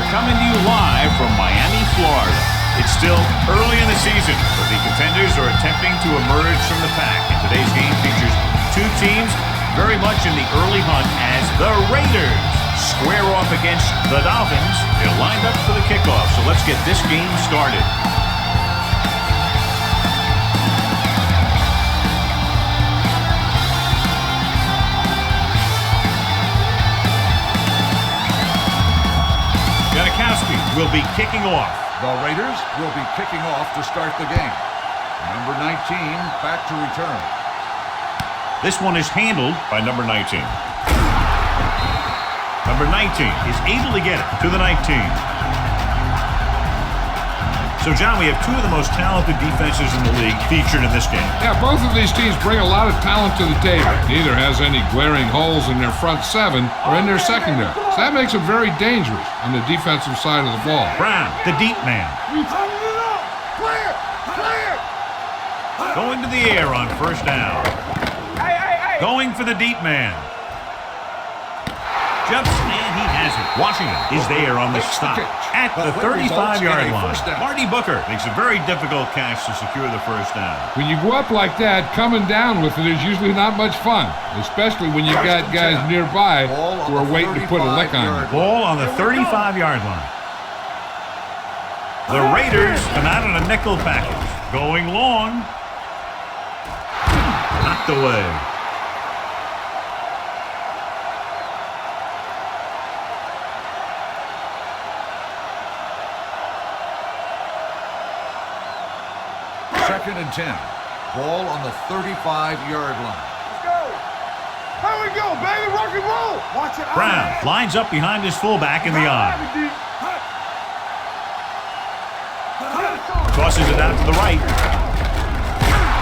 coming to you live from Miami, Florida. It's still early in the season, but the contenders are attempting to emerge from the pack. And today's game features two teams very much in the early hunt as the Raiders square off against the Dolphins. They're lined up for the kickoff, so let's get this game started. Will be kicking off. The Raiders will be kicking off to start the game. Number 19 back to return. This one is handled by number 19. Number 19 is able to get it to the 19. So, John, we have two of the most talented defenses in the league featured in this game. Yeah, both of these teams bring a lot of talent to the table. Neither has any glaring holes in their front seven or in their secondary. So that makes it very dangerous on the defensive side of the ball. Brown, the deep man. Clear! Clear! Going to the air on first down. Going for the deep man. Jumps, and he has it. Washington is there on the stop at the 35-yard line. Marty Booker makes a very difficult catch to secure the first down. When you go up like that, coming down with it is usually not much fun, especially when you've got guys nearby who are waiting to put a lick on you. Ball on the 35-yard line. The Raiders come out on a nickel package. Going long. Knocked away. Second and 10. Ball on the 35-yard line. Let's go. Here we go, baby. Rock and roll. Watch it. Brown lines up behind his fullback in the eye. Tosses it out to the right.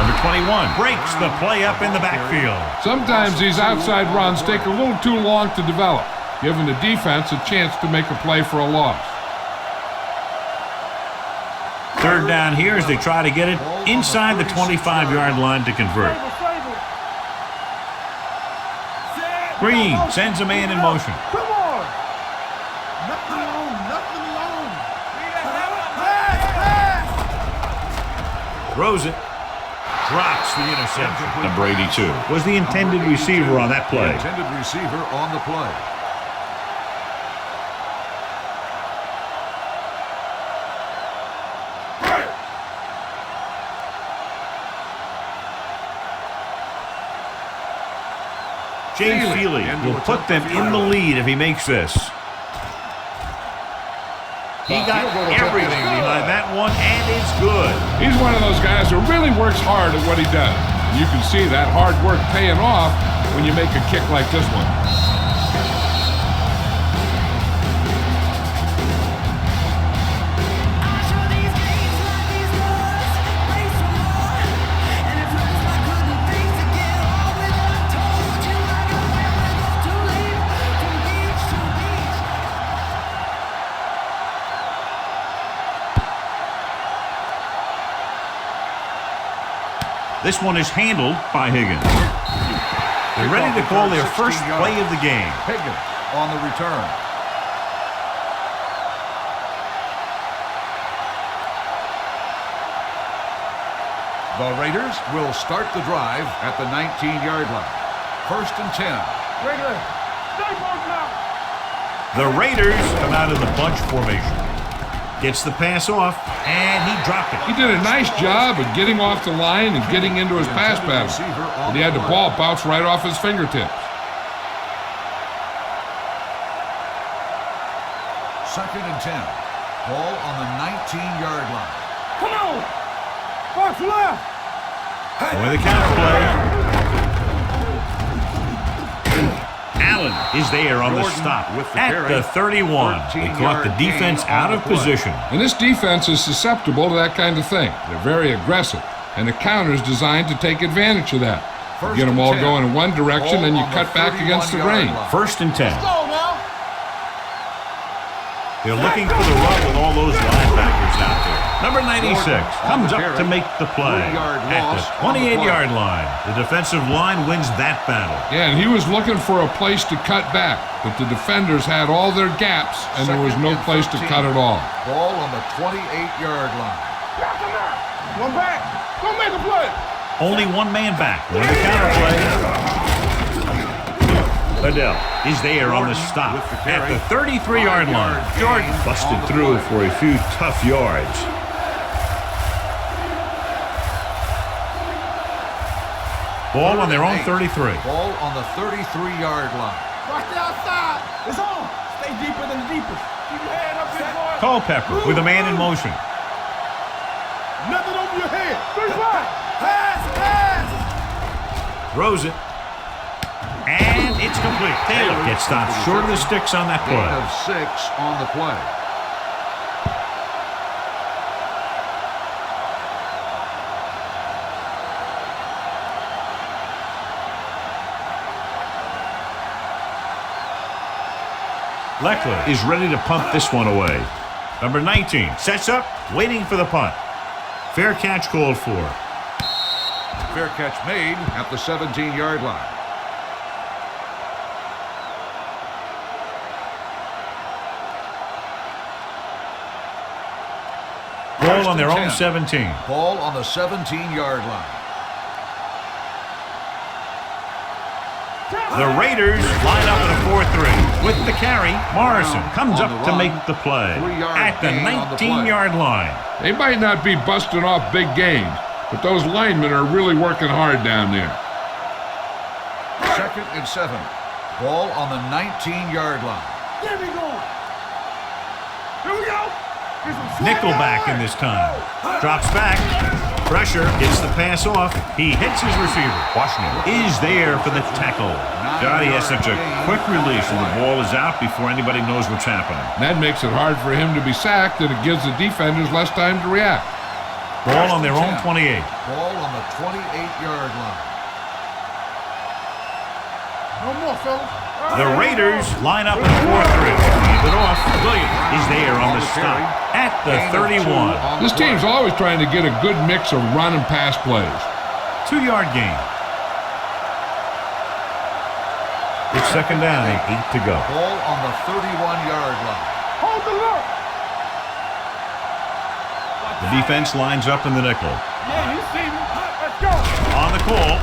Number 21 breaks the play up in the backfield. Sometimes these outside runs take a little too long to develop, giving the defense a chance to make a play for a loss. Third down here as they try to get it inside the 25-yard line to convert. Green sends a man in motion. Come on. Nothing alone. Nothing alone. Throws it. Drops the interception. Number 82 was the intended receiver on that play. The intended receiver on the play. Jay Feely will put them in the lead if he makes this. He got everything behind that one, and it's good. He's one of those guys who really works hard at what he does. You can see that hard work paying off when you make a kick like this one. This one is handled by Higgins. They're ready to call their first play of the game. Higgins on the return. The Raiders will start the drive at the 19-yard line. First and 10. Regular. Stay close now. The Raiders come out in the bunch formation. Gets the pass off, and he dropped it. He did a nice job of getting off the line and getting into his pass pattern. But he had the ball bounce right off his fingertips. Second and 10. Ball on the 19-yard line. Come on. Box left. With the counter play. Allen is there on the stop at the 31. They caught the defense out of position. And this defense is susceptible to that kind of thing. They're very aggressive, and the counter is designed to take advantage of that. You get them all going in one direction, and you cut back against the grain. First and 10. Let's go now. They're looking for the run with all those linebackers out there. Number 96 comes up to make the play at the 28-yard line. The defensive line wins that battle. Yeah, and he was looking for a place to cut back, but the defenders had all their gaps, and there was no place to cut at all. Ball on the 28-yard line. One back. Go make a play. Only one man back. On the counter play. Adele is there on the stop at the 33-yard line. Jordan busted through for a few tough yards. Ball on their own 33. Ball on the 33-yard line. Watch the outside. It's on. Stay deeper than the deepest. Keep your head up there, boy. Culpepper with a man in motion. Nothing over your head. 3-5. Pass. Throws it. And it's complete. Taylor gets stopped short of the sticks on that play. Gain of 6 on the play. Leckler is ready to punt this one away. Number 19 sets up, waiting for the punt. Fair catch called for. Fair catch made at the 17-yard line. Ball on their own 17. Ball on the 17-yard line. The Raiders line up in a 4-3. With the carry, Morrison comes up to make the play at the 19-yard line. They might not be busting off big gains, but those linemen are really working hard down there. 2nd and 7. Ball on the 19-yard line. There we go. Here we go. Nickelback in this time. Drops back. Pressure. Gets the pass off. He hits his receiver. Washington is there for the tackle. God, he has such a quick release when the ball is out before anybody knows what's happening. That makes it hard for him to be sacked, and it gives the defenders less time to react. Ball on their own 28. Ball on the 28-yard line. No more, fellas. The Raiders line up in a 4-3. Hand it off. Williams is there on the stop at the 31. This team's always trying to get a good mix of run and pass plays. 2-yard gain. It's 2nd down and 8 to go. Ball on the 31-yard line. Hold the look. The defense lines up in the nickel. Yeah, you see me. Let's go. On the call.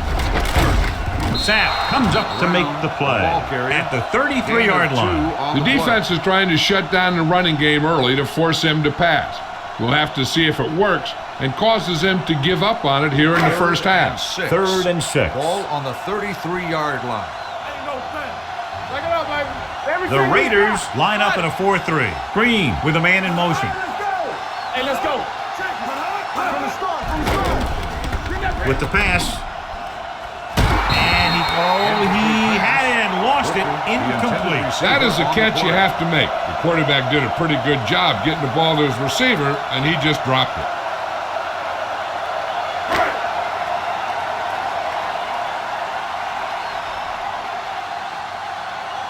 Sapp comes up to make the play at the 33-yard line. The defense is trying to shut down the running game early to force him to pass. We'll have to see if it works and causes him to give up on it here in the first half. 3rd and 6. Ball on the 33-yard line. Ain't no thing. Take it up, baby. The Raiders line up in a 4-3. Green with a man in motion. Let's go. Hey, let's go. From the start. With the pass. He had it and lost it. Incomplete. That is a catch you have to make. The quarterback did a pretty good job getting the ball to his receiver, and he just dropped it.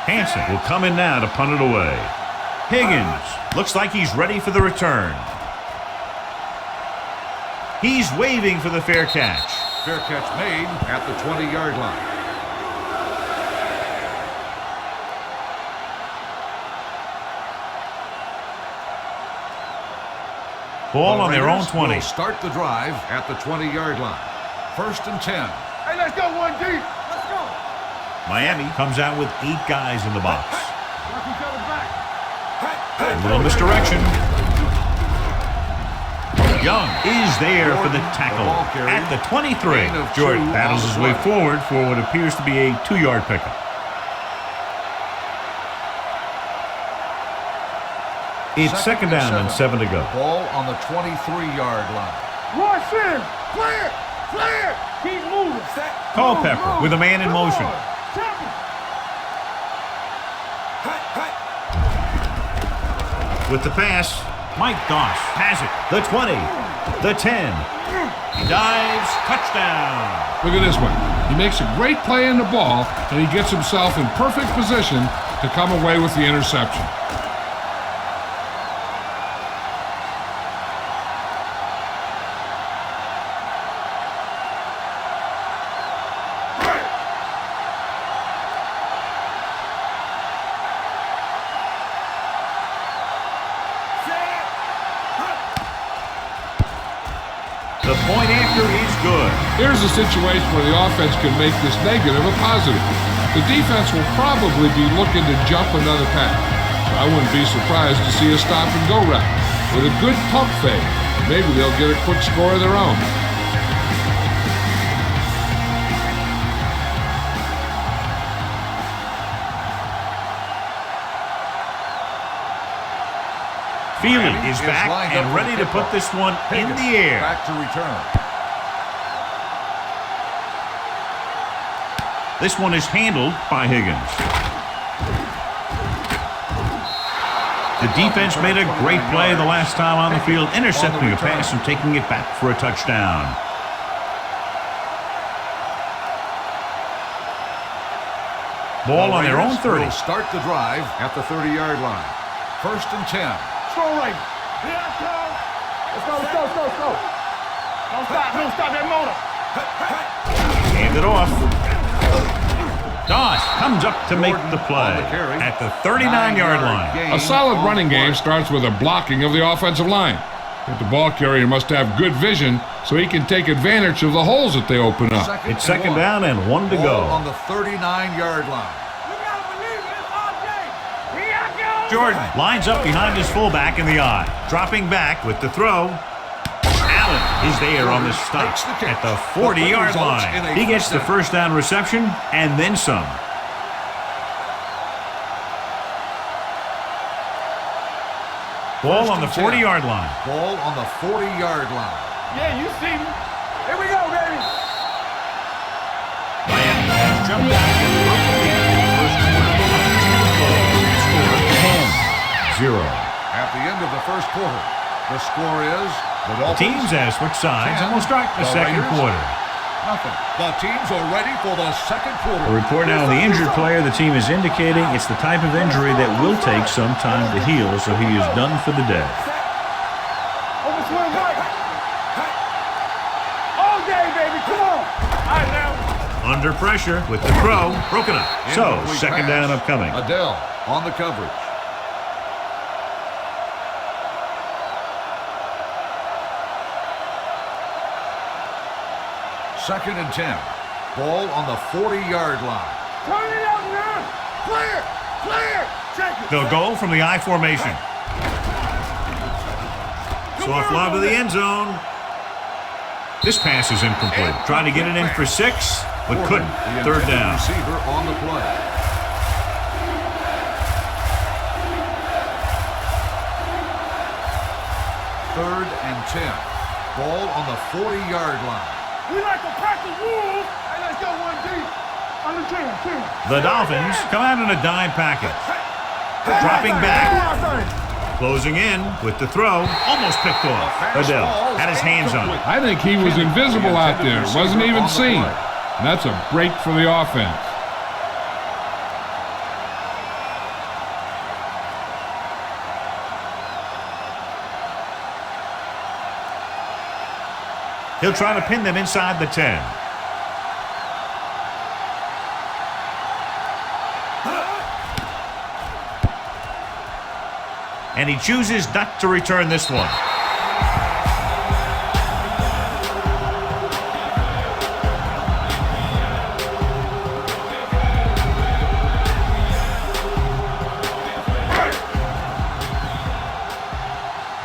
Hansen will come in now to punt it away. Higgins looks like he's ready for the return. He's waving for the fair catch. Fair catch made at the 20-yard line. Ball on their own 20. Will start the drive at the 20-yard line. 1st and 10. Hey, let's go, 1 deep. Let's go. Miami comes out with 8 guys in the box. Watch each other back. A little misdirection. Young is there for the tackle at the 23. Jordan battles his way forward for what appears to be a 2-yard pickup. It's 2nd down and 7 to go. Ball on the 23-yard line. Rush in. Clear. Clear. Keep moving. Culpepper with a man in motion. With the pass, Mike Goss has it. The 20, the 10. He dives, touchdown. Look at this one. He makes a great play in the ball, and he gets himself in perfect position to come away with the interception. The point after is good. Here's a situation where the offense can make this negative a positive. The defense will probably be looking to jump another pass. So I wouldn't be surprised to see a stop-and-go route with a good pump fake. Maybe they'll get a quick score of their own. Feely is back and ready to put this one in the air. Back to return. This one is handled by Higgins. The defense made a great play the last time on the field, intercepting a pass and taking it back for a touchdown. Ball on their own 30. Will start the drive at the 30-yard line. 1st and 10. Strong right. Let's go. Don't stop that motor. Hand it off. Doss comes up to make the play at the 39-yard line. A solid running game starts with a blocking of the offensive line. But the ball carrier must have good vision so he can take advantage of the holes that they open up. It's 2nd down and 1 to go. On the 39-yard line. Jordan lines up behind his fullback in the I. Dropping back with the throw. Allen is there on the stop at the 40-yard line. He gets the 1st down reception and then some. Ball on the 40-yard line. Ball on the 40-yard line. Yeah, you see me. Here we go, baby. Miami has jumped back in the first quarter. 10-0. At the end of the 1st quarter, the score is the Dolphins. Teams have switched sides and will start the 2nd quarter. Nothing. The teams are ready for the 2nd quarter. A report now on the injured player. The team is indicating it's the type of injury that will take some time to heal, so he is done for the day. Over swing right. All day, baby. Come on. All right, now. Under pressure with the throw. Broken up. So, 2nd down upcoming. Adele on the coverage. Second and 10. Ball on the 40-yard line. Turn it up now. Clear. Check it. They'll go from the I formation. Soft lob to the end zone. This pass is incomplete. Trying to get it in for 6, but couldn't. 3rd down. Receiver on the play. Third and 10. Ball on the 40-yard line. We like to practice rules. Hey, let's go 1 deep. On the 10. The Dolphins come out in a dime package. Dropping back. Closing in with the throw. Almost picked off. Adele had his hands on it. I think he was invisible out there. Wasn't even seen. And that's a break for the offense. He'll try to pin them inside the 10. And he chooses not to return this one.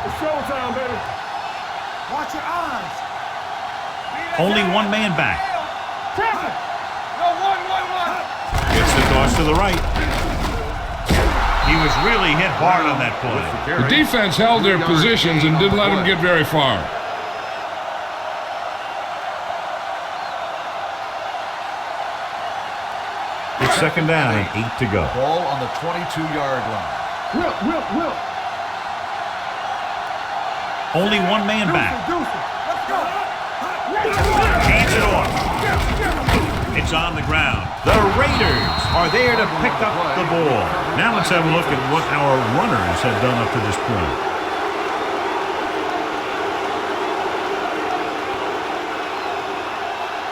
It's showtime, baby. Watch your eyes. Only one man back. Traffic. No, one. Gets the toss to the right. He was really hit hard on that play. The defense held their positions and didn't let him get very far. It's 2nd down and 8 to go. Ball on the 22-yard line. Whip. Only one man back. Let's go. Hands it off. It's on the ground. The Raiders are there to pick up the ball. Now let's have a look at what our runners have done up to this point.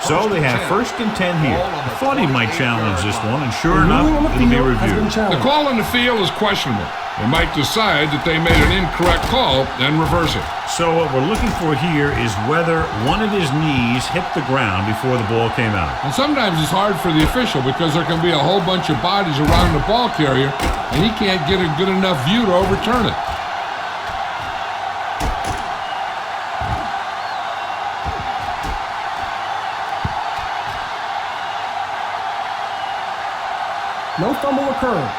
So they have first and 10 here. I thought he might challenge this one, and sure enough, it'll be reviewed. The call on the field is questionable. They might decide that they made an incorrect call and reverse it. So what we're looking for here is whether one of his knees hit the ground before the ball came out. And sometimes it's hard for the official because there can be a whole bunch of bodies around the ball carrier, and he can't get a good enough view to overturn it. No fumble occurred.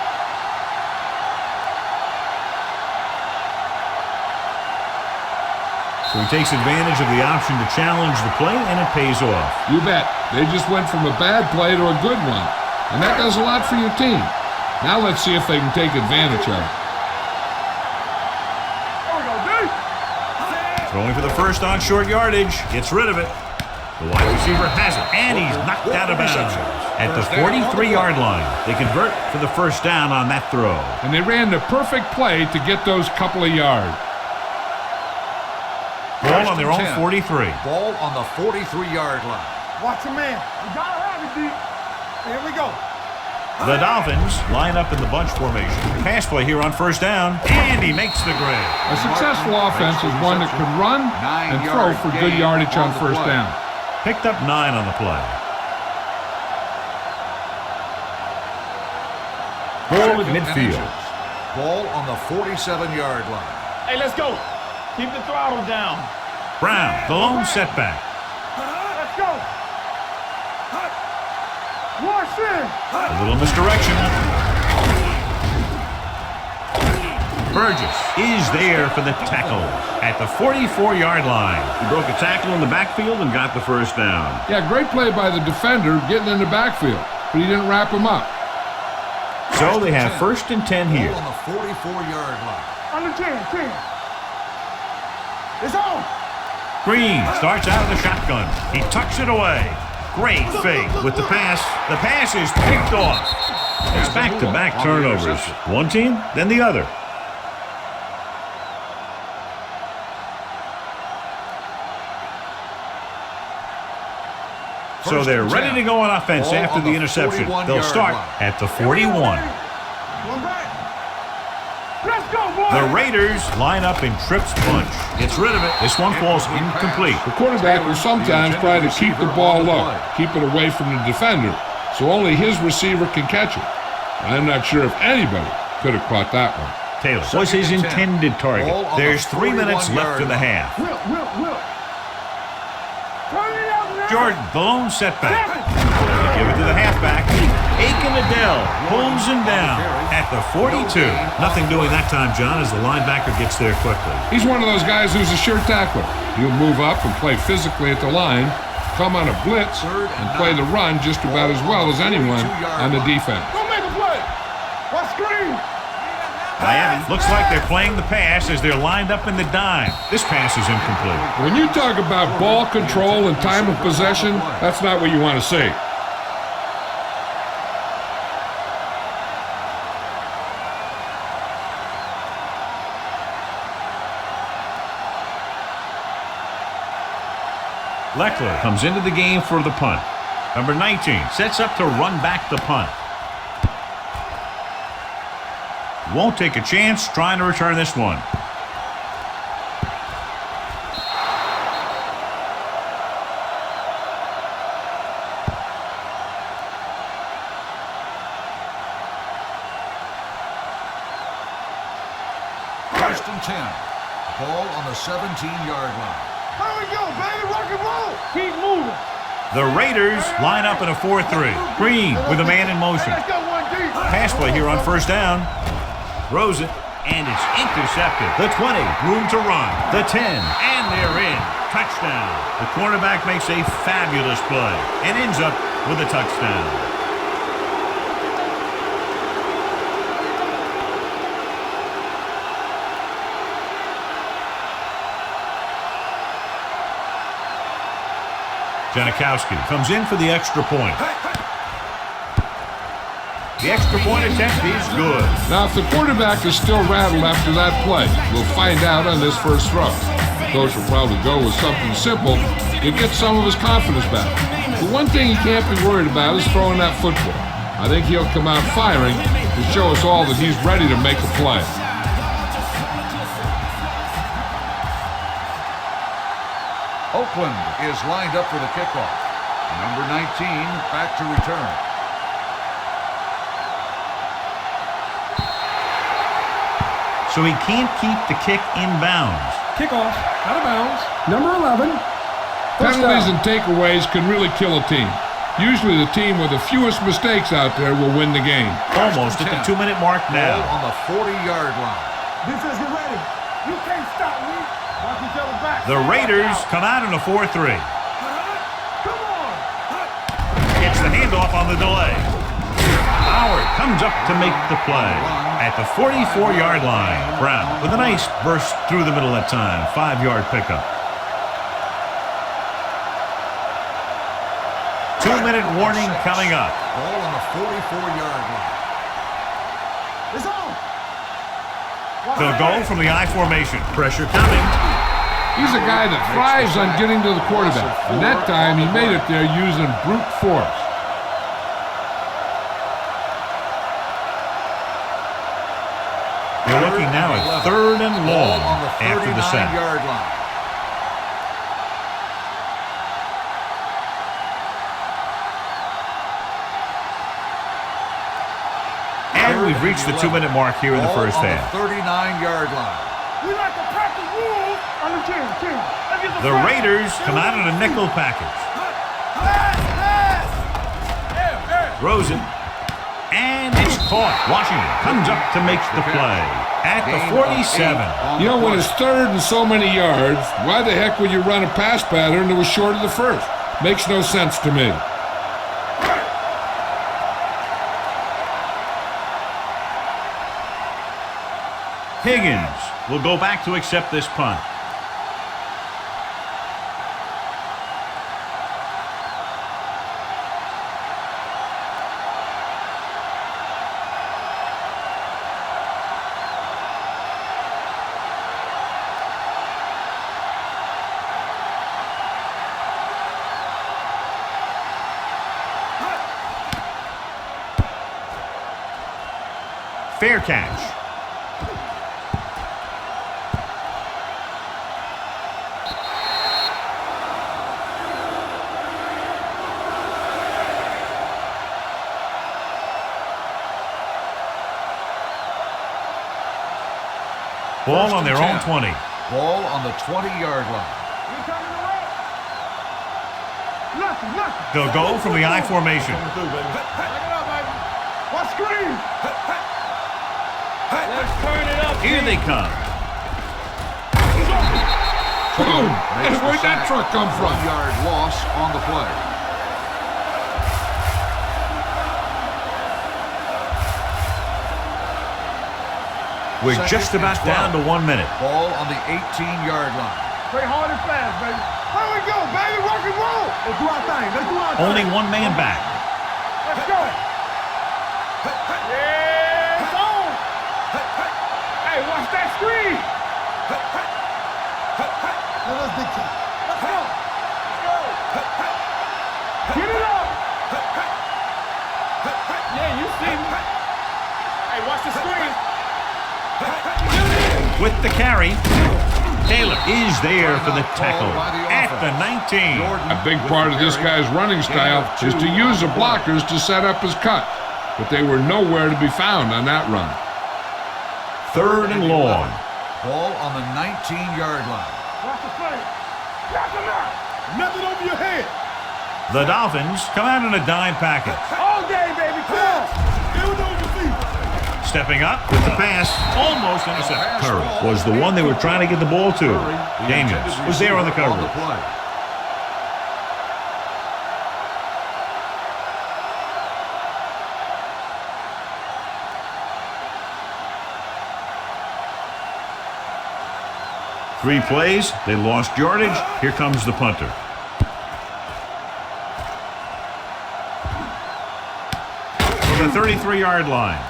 So he takes advantage of the option to challenge the play, and it pays off. You bet. They just went from a bad play to a good one. And that does a lot for your team. Now let's see if they can take advantage of it. Throwing for the first on short yardage. Gets rid of it. The wide receiver has it, and he's knocked out of bounds. At the 43-yard line, they convert for the first down on that throw. And they ran the perfect play to get those couple of yards. Ball on their own 43. Ball on the 43-yard line. Watch your man. We gotta have it, D. Here we go. The Dolphins line up in the bunch formation. Pass play here on first down, and he makes the grade. A successful offense is one that can run and throw for good yardage on first down. Picked up 9 on the play. Ball at midfield. Ball on the 47-yard line. Hey, let's go. Keep the throttle down. Brown, the lone setback. Let's go. Wash in. A little misdirection. Burgess is there for the tackle at the 44-yard line. He broke a tackle in the backfield and got the first down. Yeah, great play by the defender getting in the backfield, but he didn't wrap him up. So they have first and 10 here. Ball on the 44-yard line. Under 10. It's on. Green starts out of the shotgun. He tucks it away. Great fake with the pass. The pass is picked off. It's back-to-back turnovers. One team, then the other. So they're ready to go on offense after the interception. They'll start at the 41. Let's go, boy. The Raiders line up in trips bunch. Gets rid of it. This one falls incomplete. The quarterback will sometimes try to keep the ball low, keep it away from the defender, so only his receiver can catch it. I'm not sure if anybody could have caught that one. Taylor was his intended target. There's 3 minutes left in the half. Will. Turn it out now. Jordan, the lone setback. They give it to the halfback. Aiken Adele pulls him down at the 42. Nothing doing that time, John, as the linebacker gets there quickly. He's one of those guys who's a sure tackler. He'll move up and play physically at the line, come on a blitz, and play the run just about as well as anyone on the defense. Go make a play. Watch screen. Miami looks like they're playing the pass as they're lined up in the dime. This pass is incomplete. When you talk about ball control and time of possession, that's not what you want to see. Leckler comes into the game for the punt. Number 19 sets up to run back the punt. Won't take a chance trying to return this one. First and 10. Ball on the 17-yard line. There we go, baby. Rock and roll. Keep moving. The Raiders line up in a 4-3. Green with a man in motion. Let's go, 1D. Pass play here on first down. Throws it, and it's intercepted. The 20, room to run. The 10, and they're in. Touchdown. The cornerback makes a fabulous play and ends up with a touchdown. Janikowski comes in for the extra point. The extra point attempt is good. Now, if the quarterback is still rattled after that play, we'll find out on this first throw. The coach will probably go with something simple to get some of his confidence back. The one thing he can't be worried about is throwing that football. I think he'll come out firing to show us all that he's ready to make a play. Oakland is lined up for the kickoff. Number 19 back to return. So he can't keep the kick in bounds. Kickoff, out of bounds. Number 11. Penalties and takeaways can really kill a team. Usually the team with the fewest mistakes out there will win the game. Almost at the 2-minute mark now. Ball on the 40-yard line. Defense, get ready. You can't stop me. Watch each other back. The Raiders come out in a 4-3. Come on. Gets the handoff on the delay. Howard comes up to make the play at the 44-yard line. Brown with a nice burst through the middle that time. 5-yard pickup. 2-minute warning coming up. Ball on the 44-yard line. It's on. They'll go from the I formation. Pressure coming. He's a guy that thrives on getting to the quarterback. And that time he made it there using brute force. They're looking now at 3rd and long after the sack. 39-yard line. And we've reached the 2-minute mark here in the first half. 39-yard line. We like to practice rules on the team. The Raiders come out in a nickel package. Rosen. And it's caught. Washington comes up to make the play at the 47. You know, when it's 3rd and so many yards, why the heck would you run a pass pattern that was short of the first? Makes no sense to me. Higgins will go back to accept this punt. Fair catch. Ball on their own 20. Ball on the 20-yard line. They'll go from the I formation. Watch screen. Let's turn it up. Here they come. Boom! And where'd that truck come from? 1-yard loss on the play. We're just about down to 1 minute. Ball on the 18-yard line. Play hard and fast, baby. Here we go, baby. Rock and roll. Let's do our thing. Let's do our thing. Only one man back. Let's go. Yeah, it's on. Hey, watch that screen. Now let's big time. Let's go. Let's go. Get it up. Yeah, you see me. Hey, watch the screen. With the carry, Taylor is there for the tackle at the 19. A big part of this guy's running style is to use the blockers to set up his cut, but they were nowhere to be found on that run. 3rd and long. Ball on the 19-yard line. Watch the play. Knock him out. Nothing over your head. The Dolphins come out in a dime package. All day, baby. Come on. Build on your feet. Stepping up with the pass, almost intercepted. Curry was the one they were trying to get the ball to. Daniels was there on the coverage. Three plays, they lost yardage. Here comes the punter. From the 33-yard line.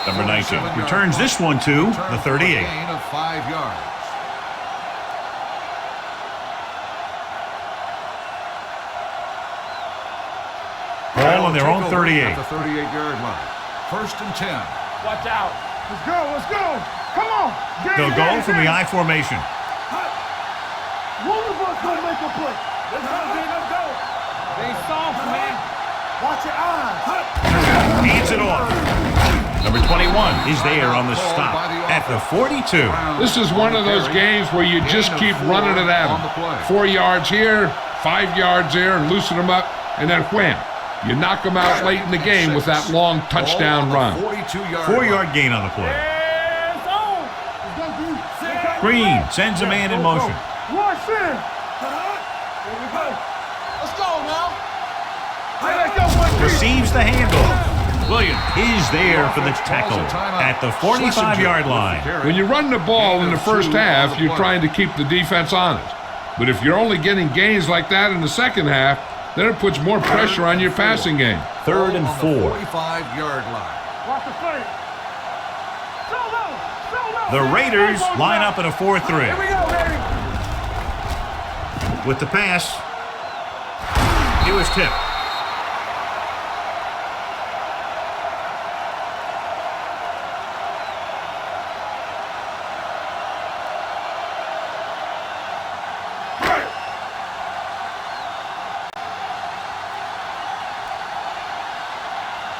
Number 19 returns this one to the 38. Gain of 5 yards. their own 38. At the 38-yard line. First and 10. Watch out. Let's go. Let's go. Come on. They'll go from the I formation. One of us gonna make a play. Let's go, G. Let's go. They soft, man. Watch your eyes. Hands it off. Number 21 is there on the stop at the 42. This is one of those games where you just keep running it at them. 4 yards here, 5 yards there, and loosen them up, and then wham. You knock them out late in the game with that long touchdown run. 4-yard gain on the play. Green sends a man in motion. Rush in. Here we go. Let's go now. Hey, let's go, one, Receives the handoff. Williams is there for the tackle at the 45-yard line. When you run the ball in the first half, you're trying to keep the defense honest. But if you're only getting gains like that in the second half, then it puts more pressure on your passing game. 3rd and 4. 45-yard line. Watch the fake. The Raiders line up in a 4-3. Here we go, baby. With the pass, it was tipped.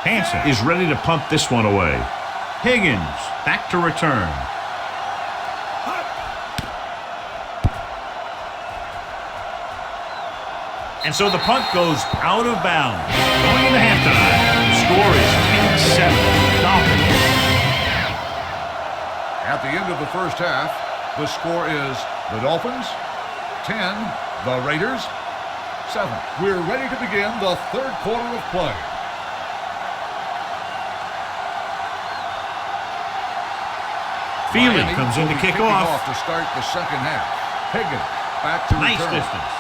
Hansen is ready to punt this one away. Higgins back to return. And so the punt goes out of bounds. Going into halftime, the score is 10-7. Dolphins. At the end of the first half, the score is the Dolphins 10, the Raiders 7. We're ready to begin the third quarter of play. Feely comes in to kick off. To start the second half. Higgins back to Nice return. distance.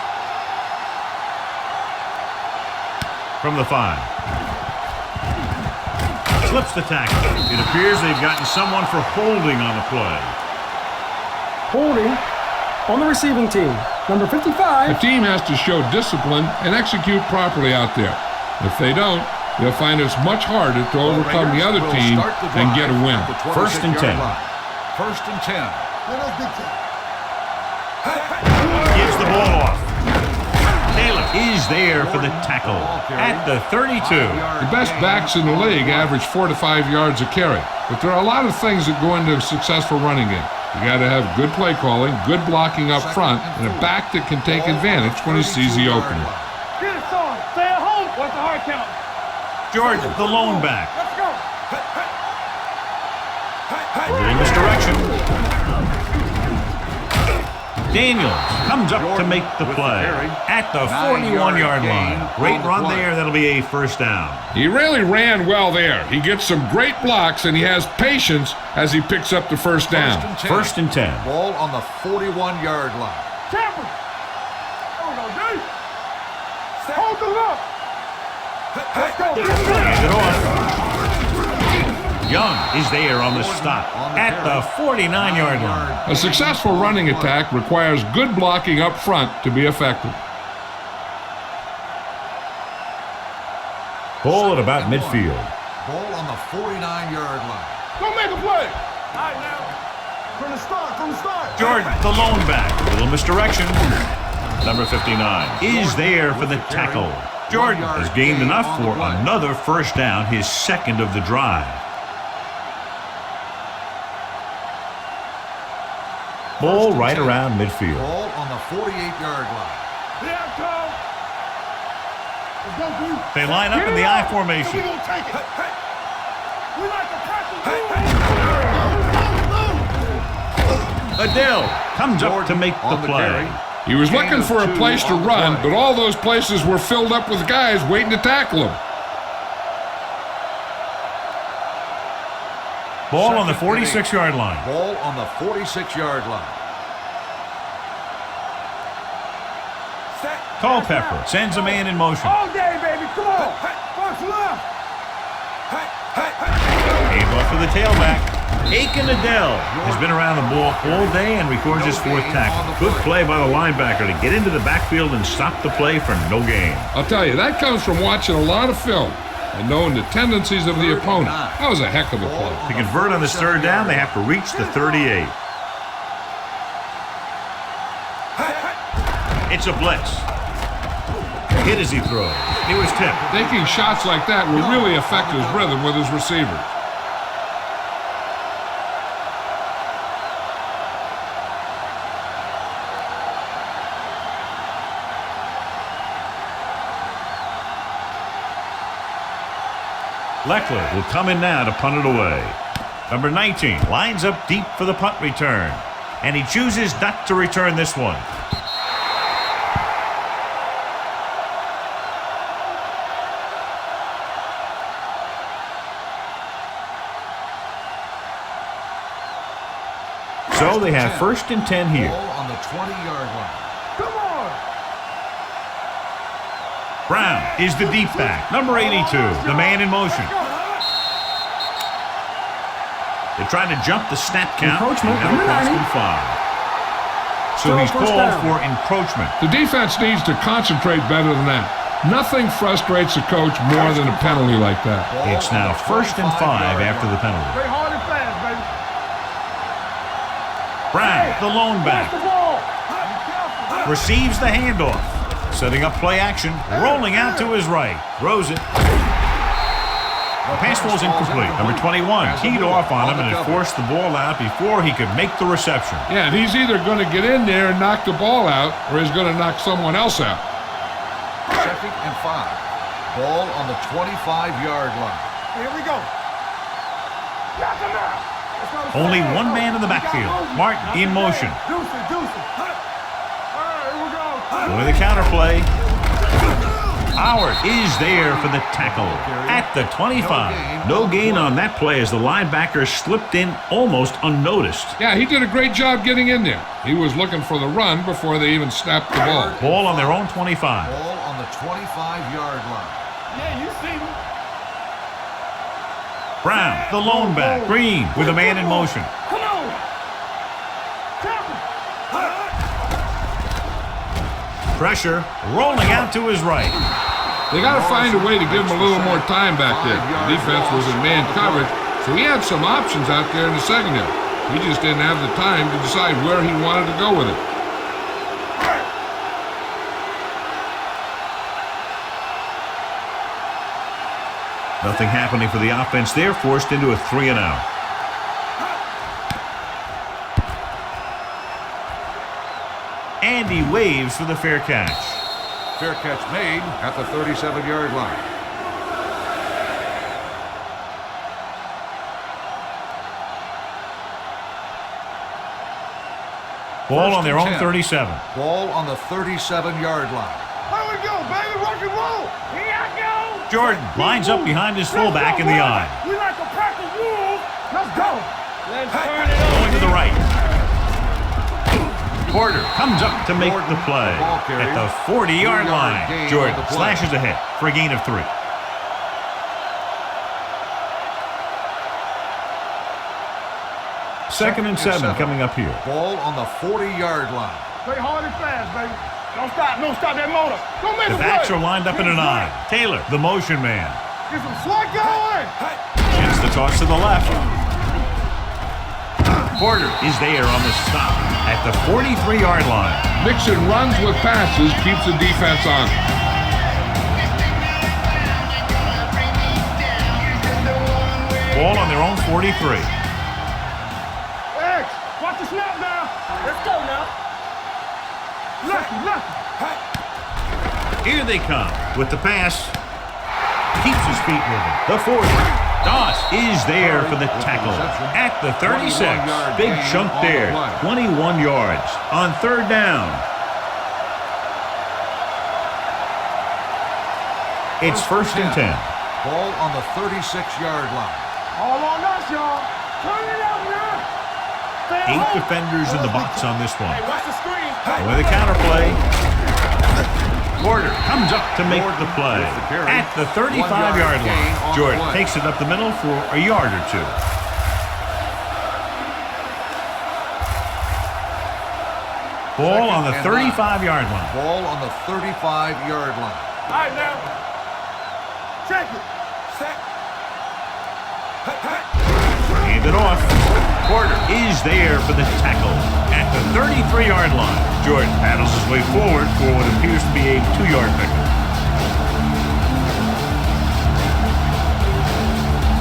From the 5. Slips the tackle. It appears they've gotten someone for holding on the play. Holding on the receiving team. Number 55. The team has to show discipline and execute properly out there. If they don't, they'll find it's much harder to overcome the other team and get a win. 1st and 10. 1st and 10. Gives the ball off. Taylor is there for the tackle at the 32. The best backs in the league average 4 to 5 yards a carry. But there are a lot of things that go into a successful running game. You got to have good play calling, good blocking up front, and a back that can take advantage when he sees the opening. Get it, son. Stay at home. What's the hard count? Jordan, the lone back. Let's go. A little misdirection. Daniels comes up to make the play at the 41-yard line. Great run there. That'll be a first down. He really ran well there. He gets some great blocks, and he has patience as he picks up the first down. 1st and 10. Ball on the 41-yard line. Champion. There we go, D. Hold the look. Let's go. Hand it off. Young is there on the stop at the 49-yard line. A successful running attack requires good blocking up front to be effective. Ball at about midfield. Ball on the 49-yard line. Go make a play. All right, now. From the start. Jordan, the lone back. A little misdirection. Number 59 is there for the tackle. Jordan has gained enough for another first down, his second of the drive. Ball right around midfield. Ball on the 48-yard line. Here I come. Let's go, D. They line up in the I formation. We're going to take it. We like to practice. Adele comes up to make the play. He was looking for a place to run, but all those places were filled up with guys waiting to tackle him. Ball on the 46-yard line. Ball on the 46-yard line. Culpepper sends a man in motion. All day, baby. Come on. First left. Gave off for the tailback. Aiken Adele has been around the ball all day and records his 4th tackle. Good play by the linebacker to get into the backfield and stop the play for no gain. I'll tell you, that comes from watching a lot of film. and knowing the tendencies of the opponent. That was a heck of a play. To convert on this third down, they have to reach the 38. It's a blitz. Hit as he throws. It was tipped. Taking shots like that will really affect his rhythm with his receivers. Leckler will come in now to punt it away. Number 19 lines up deep for the punt return. And he chooses not to return this one. So they have 1st and 10 here. Ball on the 20-yard line. Come on. Brown is the deep back. Number 82, the man in motion. They're trying to jump the snap count. Encroachment, And number 90. 5. So Still he's first called down. for encroachment. The defense needs to concentrate better than that. Nothing frustrates a coach more than a penalty like that. It's now 1st and 5 after the penalty. Play hard and fast, baby. Brown, the lone Pass back, the ball. Be careful. receives the handoff. Setting up play action, rolling out to his right. Throws it. The pass ball is incomplete. Number 21 teed off on him and had forced the ball out before he could make the reception. Yeah, and he's either going to get in there and knock the ball out, or he's going to knock someone else out. 2nd and 5. Ball on the 25-yard line. Here we go. Got them now. Let's go to Only second. one man in the backfield. Martin in motion. Deuce it, deuce it. All right, here we go. Going to the counter play. Howard is there for the tackle at the 25. No gain on that play as the linebacker slipped in almost unnoticed. Yeah, he did a great job getting in there. He was looking for the run before they even snapped the ball. Ball on their own 25. Ball on the 25-yard line. Yeah, you see me. Brown, the lone back. Green with a man in motion. Come on. Tackle. Pressure rolling out to his right. They got to find a way to give him a little more time back there. The defense was in man coverage, so he had some options out there in the secondary. He just didn't have the time to decide where he wanted to go with it. Nothing happening for the offense. They're forced into a 3-and-out. And he waves for the fair catch. Fair catch made at the 37-yard line. Ball on their own 10. 37. Ball on the 37-yard line. Here we go, baby. Rock and roll. Here I go. Jordan lines up behind his fullback in the eye. We like a pack of wolves. Let's go. Let's turn it Going to the right. Porter comes up to make the play at the 40-yard line. Jordan slashes ahead for a gain of 3. Second and 7 coming up here. Ball on the 40-yard line. Play hard and fast, baby. Don't stop that motor. Don't make The a backs play. are lined up in a 9. Taylor, the motion man. Get some slug going. Gets the toss to the left. Porter is there on the stop at the 43-yard line. Mixing runs with passes keeps the defense on. Ball on their own 43. X, watch the snap now. Let's go now. Lucky. Here they come with the pass. Keeps his feet moving. The 40. Doss is there for the tackle at the 36. Big chunk there. 21 yards on third down. It's 1st and 10. Ball on the 36-yard line. All on us, y'all. Turn it up now. Stay 8 home. defenders in the box on this one. Hey, watch the screen. With a counter play. Porter comes up to make the play at the 35-yard line. Jordan takes it up the middle for a yard or 2. Ball on the 35-yard line. Ball on the 35-yard line. All right, now. Check it. Hand it off. Porter is there for the tackle at the 33-yard line. Jordan paddles his way forward for what appears to be a 2-yard pickup.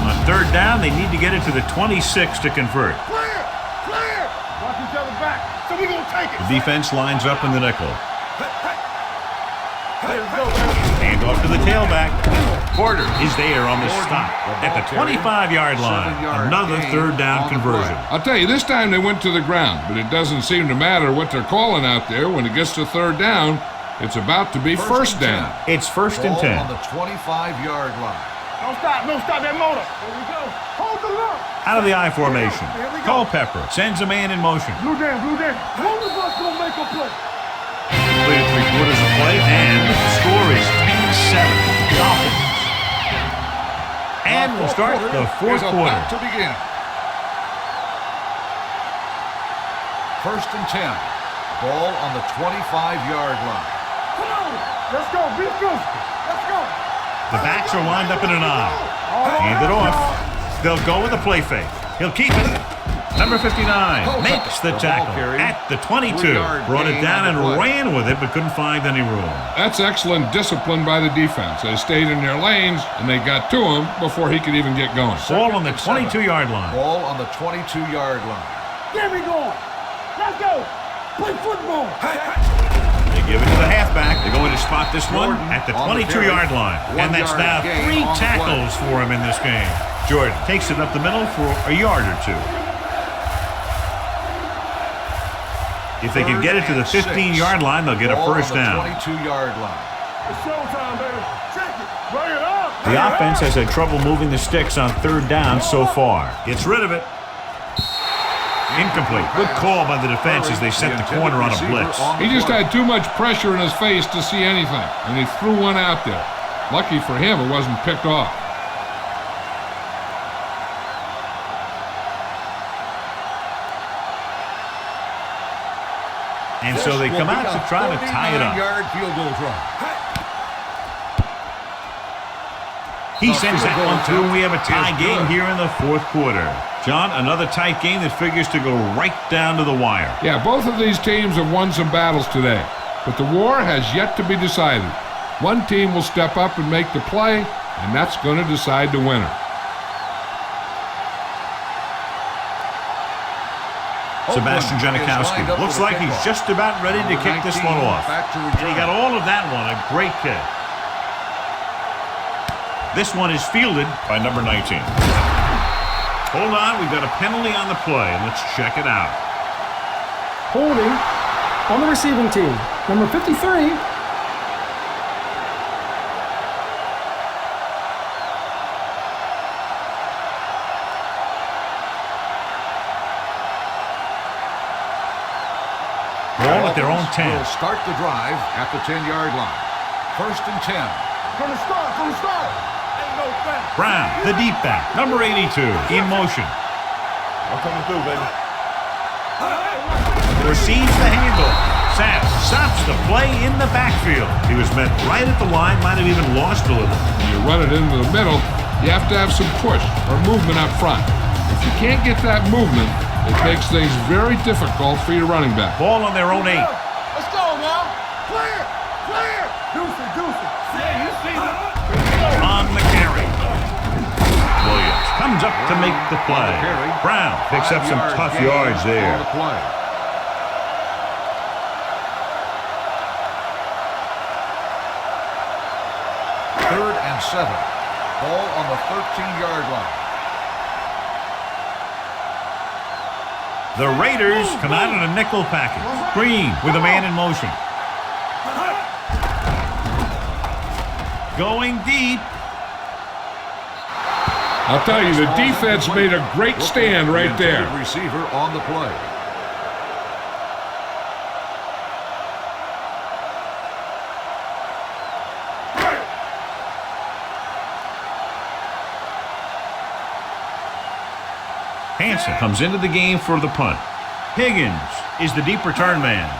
On third down, they need to get it to the 26 to convert. Clear! Clear! Watch each other back. So we gonna take it. The defense lines up in the nickel. Hand off to the tailback. Porter is there on the stop at the 25-yard line. Another third down conversion. I'll tell you, this time they went to the ground, but it doesn't seem to matter what they're calling out there. When it gets to third down, it's about to be first down. It's first and 10. On the 25-yard line. Don't stop that motor. There we go. Hold the look. Out of the I formation. Culpepper sends a man in motion. Blue down. One of us gonna make a play. Completed 3/4 of play, and the score is 10-7. Dolphins. And we'll start the fourth quarter. About to begin. First and 10. Ball on the 25-yard line. Come on. Let's go. Be good. Let's go. The backs are lined up in an I. Hand it off. They'll go with a play fake. He'll keep it. Number 59 makes the tackle at the 22. Brought it down and ran with it, but couldn't find any room. That's excellent discipline by the defense. They stayed in their lanes, and they got to him before he could even get going. Ball on the 22-yard line. Ball on the 22-yard line. There we go. Let's go. Play football. They give it to the halfback. They're going to spot this one at the 22-yard line. And that's now 3 tackles for him in this game. Jordan takes it up the middle for a yard or 2. If they can get it to the 15-yard line, they'll get a first down. 22-yard line. It's showtime, baby. Check it. Bring it up. The offense has had trouble moving the sticks on third down so far. Gets rid of it. Incomplete. Good call by the defense as they set the corner on a blitz. He just had too much pressure in his face to see anything, and he threw one out there. Lucky for him, it wasn't picked off. And so they come out to try to tie it up. 49-yard field goal try. He sends that one through, and we have a tie game here in the fourth quarter. John, another tight game that figures to go right down to the wire. Yeah, both of these teams have won some battles today, but the war has yet to be decided. One team will step up and make the play, and that's going to decide the winner. Sebastian Janikowski looks like he's just about ready to kick this one off. And he got all of that one, a great kick. This one is fielded by number 19. Hold on, we've got a penalty on the play. Let's check it out. Holding on the receiving team. Number 53. Ball at their own 10. Will start the drive at the 10-yard line. First and 10. From the start. Ain't no thing. Brown, the deep back, number 82, in motion. I'm coming through, baby. Receives the handoff. Sapp stops the play in the backfield. He was met right at the line, might have even lost a little. When you run it into the middle, you have to have some push or movement up front. If you can't get that movement, it makes things very difficult for your running back. Ball on their own 8. Let's go now. Clear. Deuce. Yeah, you see that? On the carry. Williams comes up to make the play. Brown picks up some tough yards there. Third and 7. Ball on the 13-yard line. The Raiders come out in a nickel package. Green with a man in motion. Going deep. I'll tell you, the defense made a great stand right there. Receiver on the play. Hansen comes into the game for the punt. Higgins is the deep return man.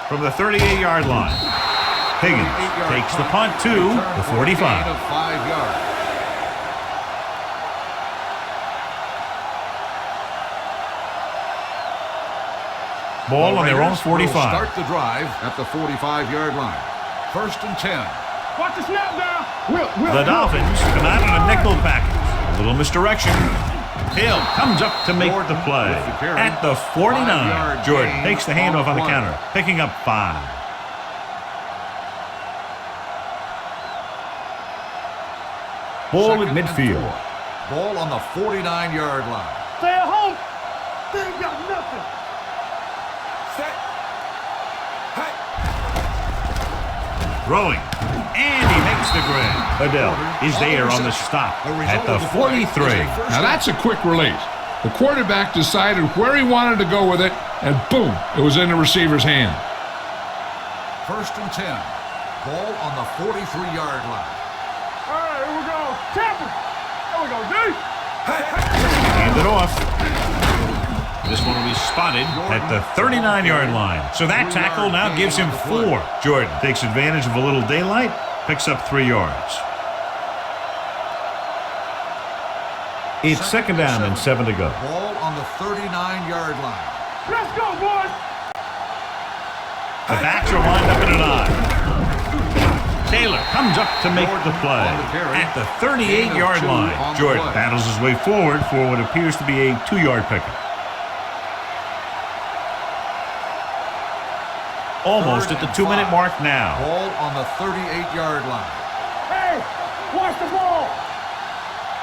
From the 38-yard line. Higgins takes the punt to the 45. Gain of 5 yards. Ball on their own 45. Start the drive at the 45-yard line. 1st and 10. Watch the snap down. The Dolphins come out in a nickel package. A little misdirection. Hill comes up to make the play. At the 49, Jordan takes the handoff on the counter, picking up 5. Ball at midfield. Ball on the 49-yard line. Stay at home. They ain't got nothing. Throwing. And he makes the grab. Adele is there on the stop at the 43. Now that's a quick release. The quarterback decided where he wanted to go with it, and boom, it was in the receiver's hand. 1st and 10. Ball on the 43-yard line. All right, here we go. Tampa. There we go, D. Hand it off. This one will be spotted at the 39-yard line. So that tackle now gives him 4. Jordan takes advantage of a little daylight, picks up 3 yards. It's 2nd down and 7 to go. Ball on the 39-yard line. Let's go, boys. The backs are lined up in an eye. Taylor comes up to make the play at the 38-yard line. Jordan battles his way forward for what appears to be a 2-yard pickup. Almost at the 2-minute mark now. Ball on the 38-yard line. Hey, watch the ball.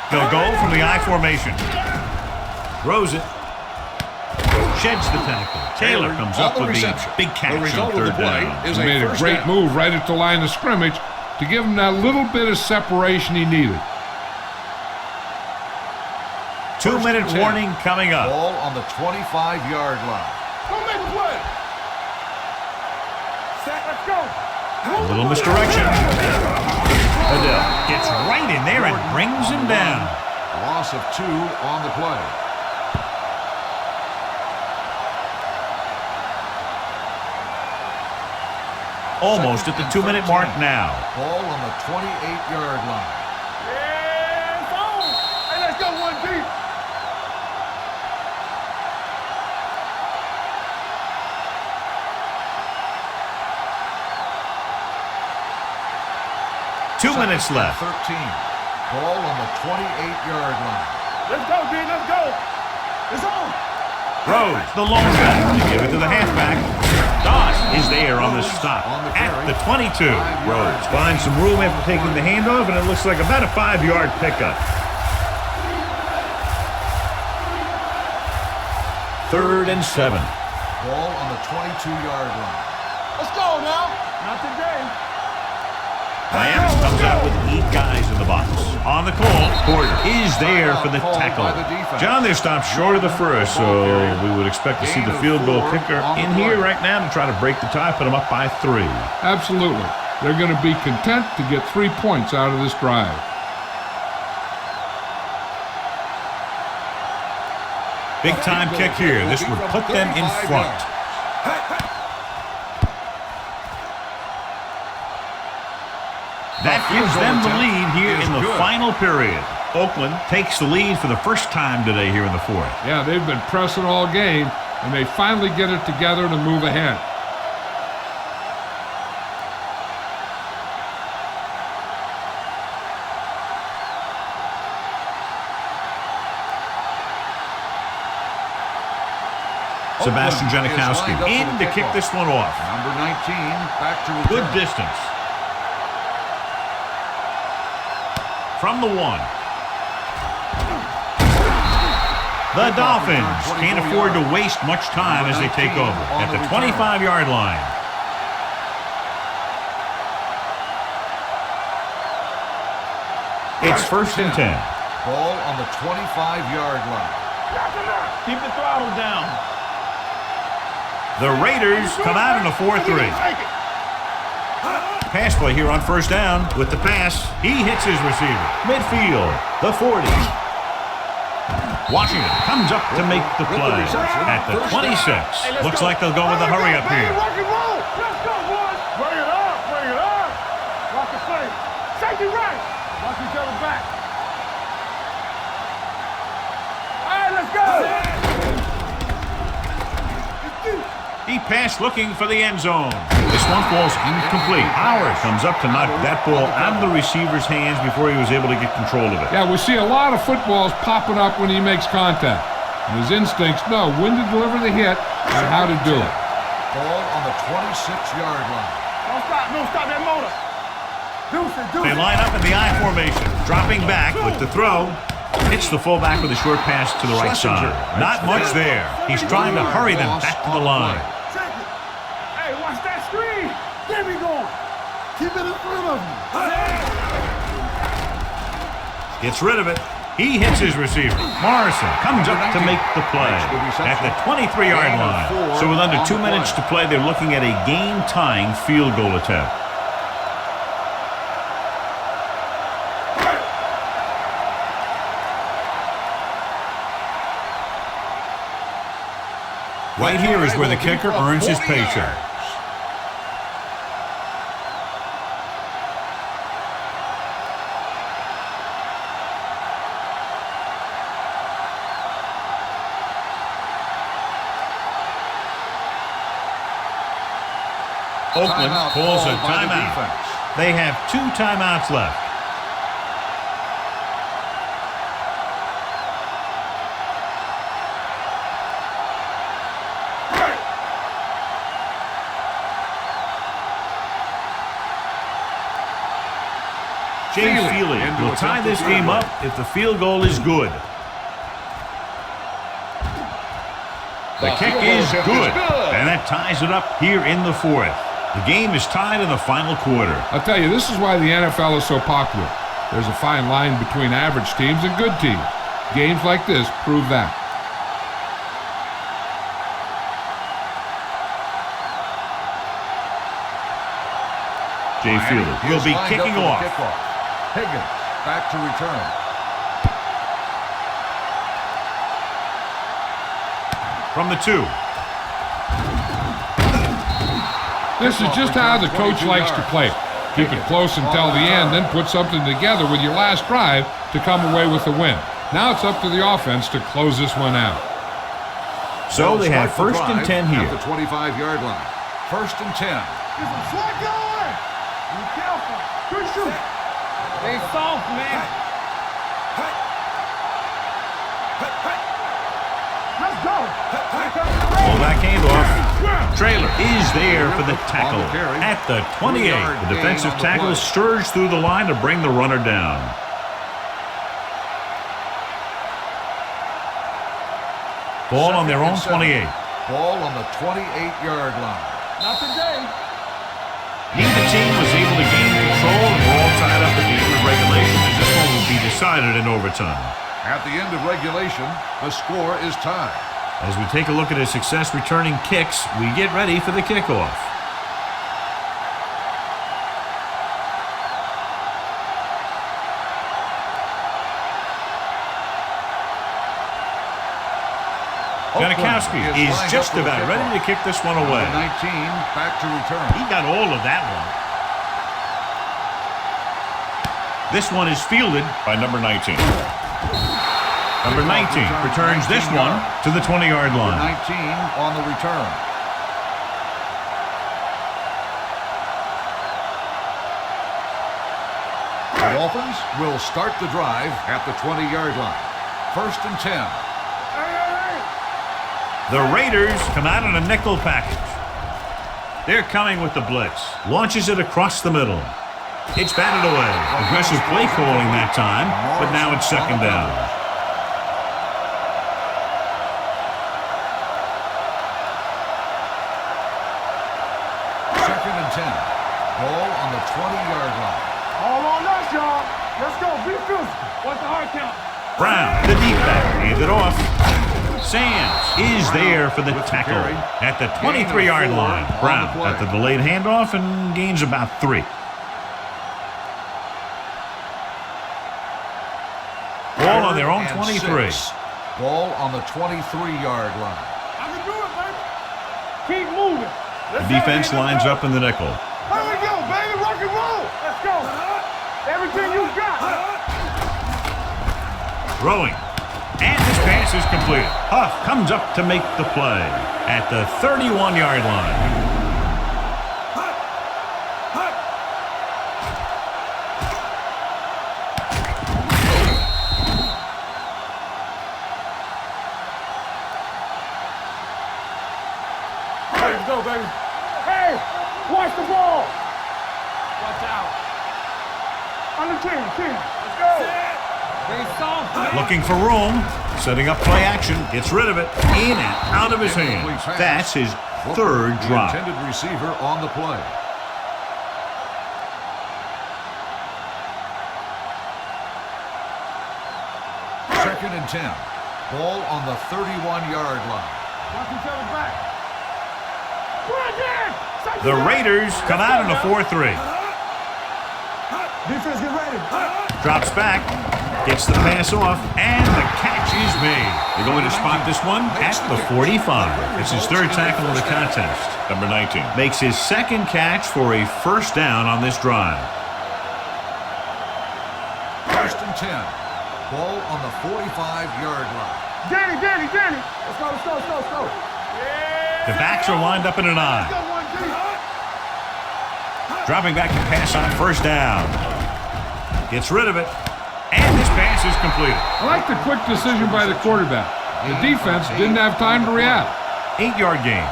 They'll go from the I formation. Throws it. Sheds the tackle. Taylor comes up with the big catch on 3rd down. He made a great move right at the line of scrimmage to give him that little bit of separation he needed. 2-minute warning coming up. Ball on the 25-yard line. Don't make a play. Let's go. A little misdirection. Adele gets right in there and brings him down. Loss of 2 on the play. Almost at the 2-minute mark now. Ball on the 28-yard line. Yeah, it's on. Hey, let's go, 1 deep. Two minutes left. 13. Ball on the 28-yard line. Let's go, D. Let's go. It's on. Rhodes, the lone back, to give it to the halfback. Doss is there on the stop at the 22. Rhodes finds some room after taking the handoff, and it looks like about a 5-yard pickup. 3rd and 7. Ball on the 22-yard line. Let's go now. Not today. Miami comes out with 8 guys in the box. On the call, Porter is there for the tackle. John, they're stopped short of the first, so we would expect to see the field goal kicker in here right now to try to break the tie, put them up by 3. Absolutely. They're going to be content to get 3 points out of this drive. Big time kick here. This would put them in front. That gives them the lead here in the final period. Oakland takes the lead for the first time today here in the 4th. Yeah, they've been pressing all game, and they finally get it together to move ahead. Sebastian Janikowski in to kick this one off. Number 19, back to return. Good distance. From the 1. The Dolphins can't afford to waste much time as they take over at the 25-yard line. It's 1st and 10. Ball on the 25-yard line. Keep the throttle down. The Raiders come out in a 4-3. Pass play here on 1st down. With the pass, he hits his receiver. Midfield, the 40. Washington comes up to make the play at the 26. Looks like they'll go with the hurry up here. Let's go, boys. Bring it up, bring it up. Deep pass looking for the end zone. This one falls incomplete. Howard comes up to knock that ball out of the receiver's hands before he was able to get control of it. Yeah, we see a lot of footballs popping up when he makes contact. And his instincts know when to deliver the hit and how to do it. Ball on the 26-yard line. Don't stop that motor. They line up in the I formation. Dropping back with the throw. Hits the fullback with a short pass to the right side. Not much there. He's trying to hurry them back to the line. Hey, watch that screen. There we go. Keep it in front of you. Gets rid of it. He hits his receiver. Morrison comes up to make the play at the 23-yard line. So with under 2 minutes to play, they're looking at a game-tying field goal attempt. Right here is where the kicker earns his paycheck. Oakland calls a timeout. They have 2 timeouts left. Jay Feely will tie this game up if the field goal is good. The kick is good, and that ties it up here in the 4th. The game is tied in the final quarter. I'll tell you, this is why the NFL is so popular. There's a fine line between average teams and good teams. Games like this prove that. Jay Feely will be kicking off. Higgins back to return. From the 2. This is just how the coach likes to play it. Keep it close until the end, then put something together with your last drive to come away with the win. Now it's up to the offense to close this one out. So they have 1st and 10 here. At the 25-yard line. 1st and 10. Slide going. Be careful. Good shoot. Stay soft, man. Let's go. Fullback handoff. Trailer is there for the tackle at the 28. The defensive tackle surged through the line to bring the runner down. Ball on their own 28. Ball on the 28-yard line. Not today. Neither team was able to gain control, and we're all tied up at the end of regulation as this one will be decided in overtime. At the end of regulation, the score is tied. As we take a look at his success returning kicks, we get ready for the kickoff. Janikowski is just about ready to kick this one away. 19 back to return. He got all of that one. This one is fielded by number 19. Number 19 returns this one to the 20-yard line. 19 on the return. The Dolphins will start the drive at the 20-yard line. 1st and 10. The Raiders come out in a nickel package. They're coming with the blitz. Launches it across the middle. It's batted away. Aggressive play calling that time, but now it's 2nd down. Ball on the 20-yard line. All on us, y'all. Let's go. Be physical. What's the hard count? Brown, the deep back, hands it off. Sands is there for the tackle at the 23-yard line. Brown at the delayed handoff and gains about 3. Ball on their own 23. Ball on the 23-yard line. I can do it, baby. Keep moving. The defense lines up in the nickel. Here we go, baby. Rock and roll. Let's go. Everything you got. Throwing. And this pass is completed. Huff comes up to make the play at the 31-yard line. Let's go, baby. Hey, watch the ball. Watch out. On the team. Let's go. They soft, man. Looking for room, setting up play action, gets rid of it, in and out of his hands. That's his third drop. The intended receiver on the play. Second and 10. Ball on the 31-yard line. Watch each other back. The Raiders come out in a 4-3. Defense, get ready. Drops back, gets the pass off, and the catch is made. They're going to spot this one at the 45. It's his third tackle in the contest. Number 19 makes his second catch for a first down on this drive. First and 10. Ball on the 45-yard line. Danny. Let's go. The backs are lined up in an I. Dropping back to pass on first down. Gets rid of it. And this pass is completed. I like the quick decision by the quarterback. The defense didn't have time to react. 8-yard gain.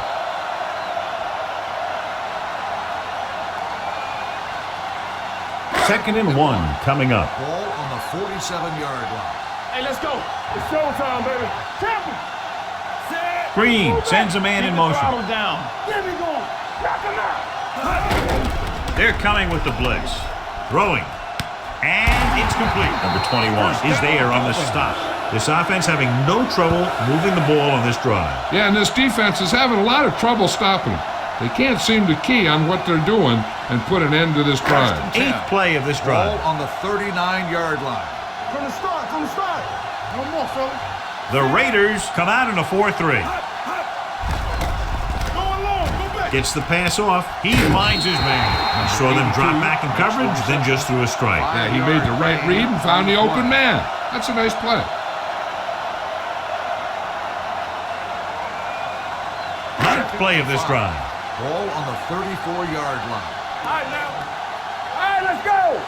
Second and 1 coming up. Ball on the 47-yard line. Hey, let's go. It's showtime, baby. Champion. Green sends a man in motion. Down. Get me going. Knock him out. They're coming with the blitz. Throwing. And it's complete. Number 21 is there on the stop. This offense having no trouble moving the ball on this drive. Yeah, and this defense is having a lot of trouble stopping them. They can't seem to key on what they're doing and put an end to this drive. 8th play of this drive. Ball on the 39-yard line. From the start. No more, fella. The Raiders come out in a 4-3. Go back. Gets the pass off. He finds his man. He saw them drop back in coverage, then just threw a strike. Yeah, he made the right read and found the open man. That's a nice play. 9th play of this drive. Ball on the 34-yard line. All right, let's go.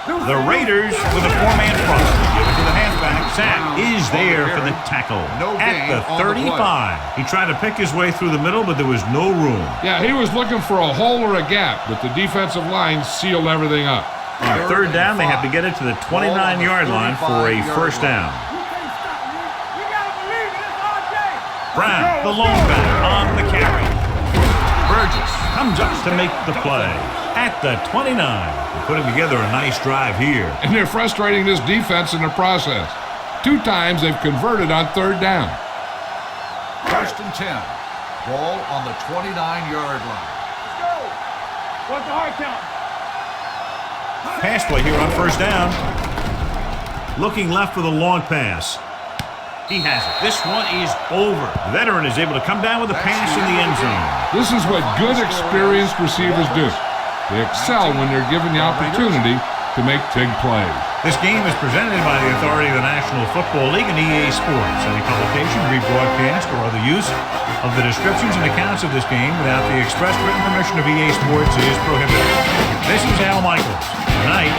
The Raiders with a 4-man front. Give it to the halfback. Sack is there for the tackle at the 35. He tried to pick his way through the middle, but there was no room. Yeah, he was looking for a hole or a gap, but the defensive line sealed everything up. On third down, they have to get it to the 29-yard line for a first down. You can't stop me. You got to believe in this, RJ. Brown, the lone back, on the carry. Burgess comes up to make the play at the 29. They're putting together a nice drive here. And they're frustrating this defense in the process. 2 times they've converted on third down. First and 10. Ball on the 29-yard line. Let's go. What's the hard count? Pass play here on first down. Looking left for the long pass. He has it. This one is over. The veteran is able to come down with a pass in the end zone. This is what good, experienced receivers do. They excel when they're given the opportunity to make big plays. This game is presented by the authority of the National Football League and EA Sports. Any publication, rebroadcast, or other use of the descriptions and accounts of this game without the express written permission of EA Sports is prohibited. This is Al Michaels. Tonight,